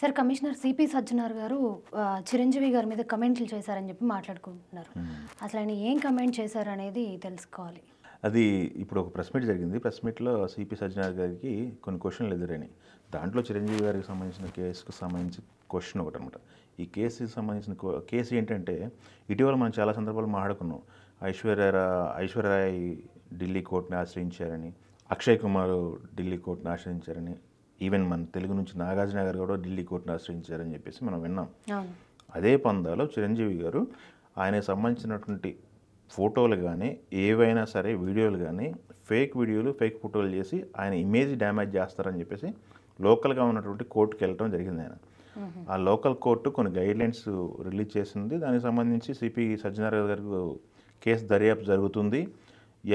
Sir commissioner CP Sajjanar గారు చిరంజీవి గారి మీద కమెంట్లు చేశారని చెప్పి మాట్లాడుకుంటున్నారు. అసలు ఆయన ఏం కమెంట్ చేశారనేది తెలుసుకోవాలి. అది ఇప్పుడు ఒక ప్రెస్ మీట్ జరిగింది. ప్రెస్ మీట్‌లో సిపి సజ్జనార్ గారికి కొన్ని క్వెషన్‌లు ఎదురైనాయి. దాంట్లో చిరంజీవి గారికి సంబంధించిన కేసుకు సంబంధించి క్వెషన్ ఒకటనమాట. ఈ కేసుకి సంబంధించిన కేసు ఏంటంటే, ఇటీవల మనం చాలా సందర్భాల్లో మాట్లాడుకున్నాం. ఐశ్వర్యరాయ్ ఢిల్లీ కోర్టుని ఆశ్రయించారని, అక్షయ్ కుమార్ ఢిల్లీ కోర్టుని ఆశ్రయించారని, ఈవెన్ మన తెలుగు నుంచి నాగార్జున గారు కూడా ఢిల్లీ కోర్టుని ఆశ్రయించారని చెప్పేసి మనం విన్నాం. అదే పందాలో చిరంజీవి గారు ఆయనకు సంబంధించినటువంటి ఫోటోలు కానీ ఏవైనా సరే వీడియోలు కానీ ఫేక్ వీడియోలు ఫేక్ ఫోటోలు చేసి ఆయన ఇమేజ్ డ్యామేజ్ చేస్తారని చెప్పేసి లోకల్గా ఉన్నటువంటి కోర్టుకి వెళ్ళడం జరిగింది. ఆయన ఆ లోకల్ కోర్టు కొన్ని గైడ్లైన్స్ రిలీజ్ చేసింది. దానికి సంబంధించి సిపి సజ్జనార్ గారికి కేసు దర్యాప్తు జరుగుతుంది.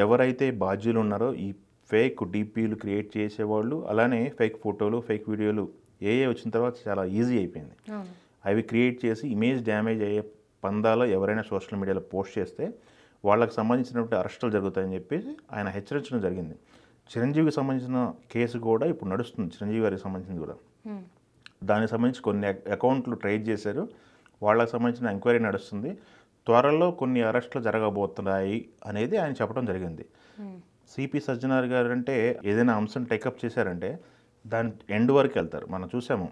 ఎవరైతే బాధ్యులు ఉన్నారో ఈ ఫేక్ డీపీలు క్రియేట్ చేసేవాళ్ళు, అలానే ఫేక్ ఫోటోలు ఫేక్ వీడియోలు వచ్చిన తర్వాత చాలా ఈజీ అయిపోయింది. అవి క్రియేట్ చేసి ఇమేజ్ డ్యామేజ్ అయ్యే పందాలో ఎవరైనా సోషల్ మీడియాలో పోస్ట్ చేస్తే వాళ్ళకి సంబంధించినటువంటి అరెస్టులు జరుగుతాయని చెప్పేసి ఆయన హెచ్చరించడం జరిగింది. చిరంజీవికి సంబంధించిన కేసు కూడా ఇప్పుడు నడుస్తుంది. చిరంజీవి గారికి సంబంధించింది కూడా. దానికి సంబంధించి కొన్ని అకౌంట్లు ట్రేస్ చేశారు. వాళ్ళకి సంబంధించిన ఎంక్వైరీ నడుస్తుంది. త్వరలో కొన్ని అరెస్టులు జరగబోతున్నాయి అనేది ఆయన చెప్పడం జరిగింది. సిపి సజ్జనార్ గారు అంటే ఏదైనా అంశం టేకప్ చేశారంటే దాని ఎండ్ వరకు వెళ్తారు. మనం చూసాము.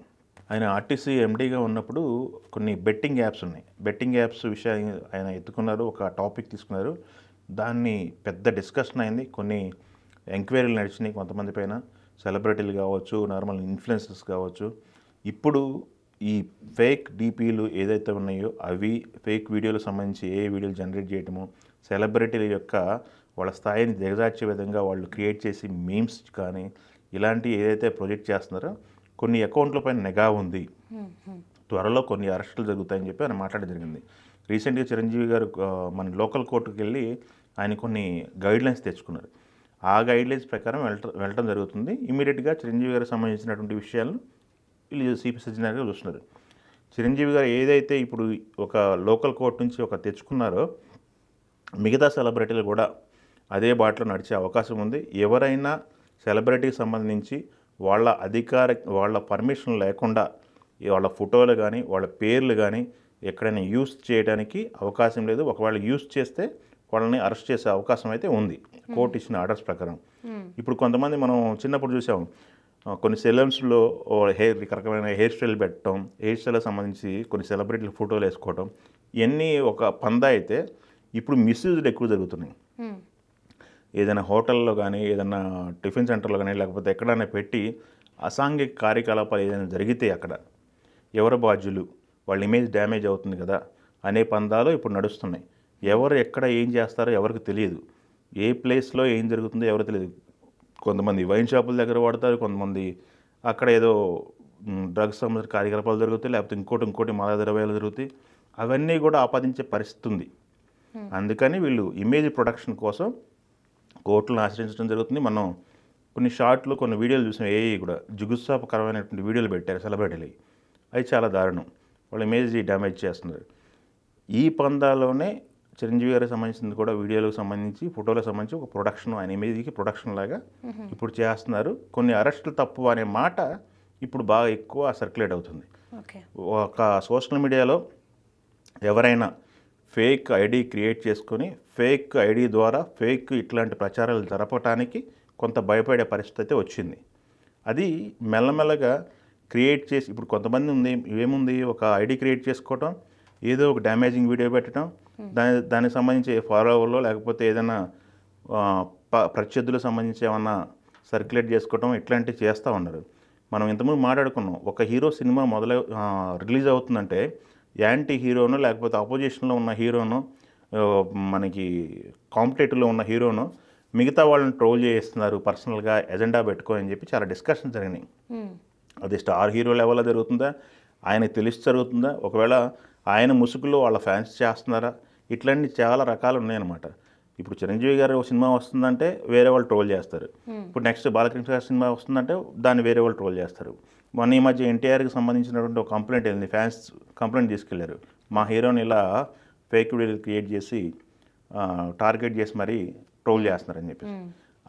ఆయన ఆర్టీసీ ఎండీగా ఉన్నప్పుడు కొన్ని బెట్టింగ్ యాప్స్ ఉన్నాయి. బెట్టింగ్ యాప్స్ విషయాన్ని ఆయన ఎత్తుకున్నారు. ఒక టాపిక్ తీసుకున్నారు. దాన్ని పెద్ద డిస్కషన్ అయింది. కొన్ని ఎంక్వైరీలు నడిచినాయి కొంతమంది పైన. సెలబ్రిటీలు కావచ్చు, నార్మల్ ఇన్ఫ్లుయెన్సర్స్ కావచ్చు. ఇప్పుడు ఈ ఫేక్ డీపీలు ఏదైతే ఉన్నాయో అవి ఫేక్ వీడియోలకు సంబంధించి వీడియోలు జనరేట్ చేయటము, సెలబ్రిటీల యొక్క వాళ్ళ స్థాయిని దిగజార్చే విధంగా వాళ్ళు క్రియేట్ చేసి మీమ్స్ కానీ ఇలాంటివి ఏదైతే ప్రొజెక్ట్ చేస్తున్నారో కొన్ని అకౌంట్ల పైన నిఘా ఉంది. త్వరలో కొన్ని అరెస్టులు జరుగుతాయని చెప్పి ఆయన మాట్లాడడం జరిగింది. రీసెంట్గా చిరంజీవి గారు మన లోకల్ కోర్టుకు వెళ్ళి ఆయన కొన్ని గైడ్లైన్స్ తెచ్చుకున్నారు. ఆ గైడ్లైన్స్ ప్రకారం వెళ్ళటం జరుగుతుంది. ఇమీడియట్గా చిరంజీవి గారికి సంబంధించినటువంటి విషయాలను వీళ్ళు సిపి సజ్జనార్ గారు చూస్తున్నారు. చిరంజీవి గారు ఏదైతే ఇప్పుడు ఒక లోకల్ కోర్టు నుంచి ఒక తెచ్చుకున్నారో మిగతా సెలబ్రిటీలు కూడా అదే బాటలో నడిచే అవకాశం ఉంది. ఎవరైనా సెలబ్రిటీకి సంబంధించి వాళ్ళ పర్మిషన్ లేకుండా వాళ్ళ ఫోటోలు కానీ వాళ్ళ పేర్లు కానీ ఎక్కడైనా యూస్ చేయడానికి అవకాశం లేదు. ఒకవేళ యూస్ చేస్తే వాళ్ళని అరెస్ట్ చేసే అవకాశం అయితే ఉంది కోర్టు ఇచ్చిన ఆర్డర్స్ ప్రకారం. ఇప్పుడు కొంతమంది మనం చిన్నప్పుడు చూసాం, కొన్ని సెలూన్స్లో రకరకమైన హెయిర్ స్టైల్ పెట్టడం, హెయిర్ స్టైల్కి సంబంధించి కొన్ని సెలబ్రిటీల ఫోటోలు వేసుకోవడం, ఇవన్నీ ఒక పందా అయితే ఇప్పుడు మిస్యూజ్డ్ ఎక్కువ జరుగుతున్నాయి. ఏదైనా హోటల్లో కానీ ఏదైనా టిఫిన్ సెంటర్లో కానీ లేకపోతే ఎక్కడైనా పెట్టి అసాంఘిక కార్యకలాపాలు ఏదైనా జరిగితే అక్కడ ఎవరు బాధ్యులు, వాళ్ళ ఇమేజ్ డ్యామేజ్ అవుతుంది కదా అనే పందాలు ఇప్పుడు నడుస్తున్నాయి. ఎవరు ఎక్కడ ఏం చేస్తారో ఎవరికి తెలియదు. ఏ ప్లేస్లో ఏం జరుగుతుందో ఎవరు తెలియదు. కొంతమంది వైన్ షాపుల దగ్గర వాడతారు, కొంతమంది అక్కడ ఏదో డ్రగ్స్ సంబంధించిన కార్యకలాపాలు జరుగుతాయి, లేకపోతే ఇంకోటి మాదక ద్రవ్యాలు జరుగుతాయి. అవన్నీ కూడా ఆపాదించే పరిస్థితి ఉంది. అందుకని వీళ్ళు ఇమేజ్ ప్రొటెక్షన్ కోసం కోర్టులను ఆశ్రయించడం జరుగుతుంది. మనం కొన్ని షార్ట్లు కొన్ని వీడియోలు చూసాం. కూడా జుగుత్సాపకరమైనటువంటి వీడియోలు పెట్టారు సెలబ్రిటీలు. అవి చాలా దారుణం. వాళ్ళ ఇమేజ్ డ్యామేజ్ చేస్తున్నారు. ఈ పందాలోనే చిరంజీవి గారికి సంబంధించింది కూడా వీడియోలకు సంబంధించి ఫోటోలకు సంబంధించి ఒక ప్రొడక్షన్, ఆయన ఇమేజ్కి ప్రొడక్షన్ లాగా ఇప్పుడు చేస్తున్నారు. కొన్ని అరెస్టులు తప్పు అనే మాట ఇప్పుడు బాగా ఎక్కువ సర్క్యులేట్ అవుతుంది. ఒక సోషల్ మీడియాలో ఎవరైనా ఫేక్ ఐడి క్రియేట్ చేసుకొని ఫేక్ ఐడి ద్వారా ఫేక్ ఇట్లాంటి ప్రచారాలు జరపడానికి కొంత భయపడే పరిస్థితి అయితే వచ్చింది. అది మెల్లమెల్లగా క్రియేట్ చేసి ఇప్పుడు కొంతమంది ఏముంది ఒక ఐడి క్రియేట్ చేసుకోవటం, ఏదో ఒక డ్యామేజింగ్ వీడియో పెట్టడం, దానికి సంబంధించి ఫాలోవర్లో లేకపోతే ఏదైనా ప్రత్యర్థులకు సంబంధించి ఏమన్నా సర్క్యులేట్ చేసుకోవటం ఇట్లాంటివి చేస్తూ ఉన్నారు. మనం ఇంతకుముందు మాట్లాడుకున్నాం. ఒక హీరో సినిమా రిలీజ్ అవుతుందంటే యాంటీ హీరోను లేకపోతే అపోజిషన్లో ఉన్న హీరోను, మనకి కాంపిటేటివ్లో ఉన్న హీరోను మిగతా వాళ్ళని ట్రోల్ చేస్తున్నారు పర్సనల్గా ఎజెండా పెట్టుకొని అని చెప్పి చాలా డిస్కషన్ జరిగినాయి. అది స్టార్ హీరో లెవెల్లో జరుగుతుందా, ఆయనకు తెలిసి జరుగుతుందా, ఒకవేళ ఆయన ముసుగులో వాళ్ళ ఫ్యాన్స్ చేస్తున్నారా, ఇట్లాంటి చాలా రకాలు ఉన్నాయన్నమాట. ఇప్పుడు చిరంజీవి గారు సినిమా వస్తుందంటే వేరే వాళ్ళు ట్రోల్ చేస్తారు. ఇప్పుడు నెక్స్ట్ బాలకృష్ణ గారి సినిమా వస్తుందంటే దాన్ని వేరే వాళ్ళు ట్రోల్ చేస్తారు. మొన్న ఈ మధ్య ఎన్టీఆర్కి సంబంధించినటువంటి ఒక కంప్లైంట్ వెళ్ళింది. ఫ్యాన్స్ కంప్లైంట్ తీసుకెళ్లారు. మా హీరోని ఇలా ఫేక్ వీడియోలు క్రియేట్ చేసి టార్గెట్ చేసి మరీ ట్రోల్ చేస్తున్నారని చెప్పి.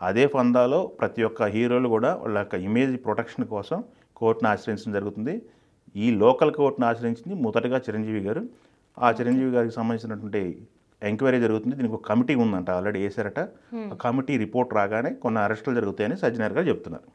అదే పందాలో ప్రతి ఒక్క హీరోలు కూడా వాళ్ళ యొక్క ఇమేజ్ ప్రొటెక్షన్ కోసం కోర్టును ఆశ్రయించడం జరుగుతుంది. ఈ లోకల్ కోర్టును ఆశ్రయించింది మొదటగా చిరంజీవి గారు. ఆ చిరంజీవి గారికి సంబంధించినటువంటి ఎంక్వైరీ జరుగుతుంది. దీనికి ఒక కమిటీ ఉందంట, ఆల్రెడీ వేశారట. ఆ కమిటీ రిపోర్ట్ రాగానే కొన్ని అరెస్టులు జరుగుతాయని సజ్జనార్ గారు చెప్తున్నారు.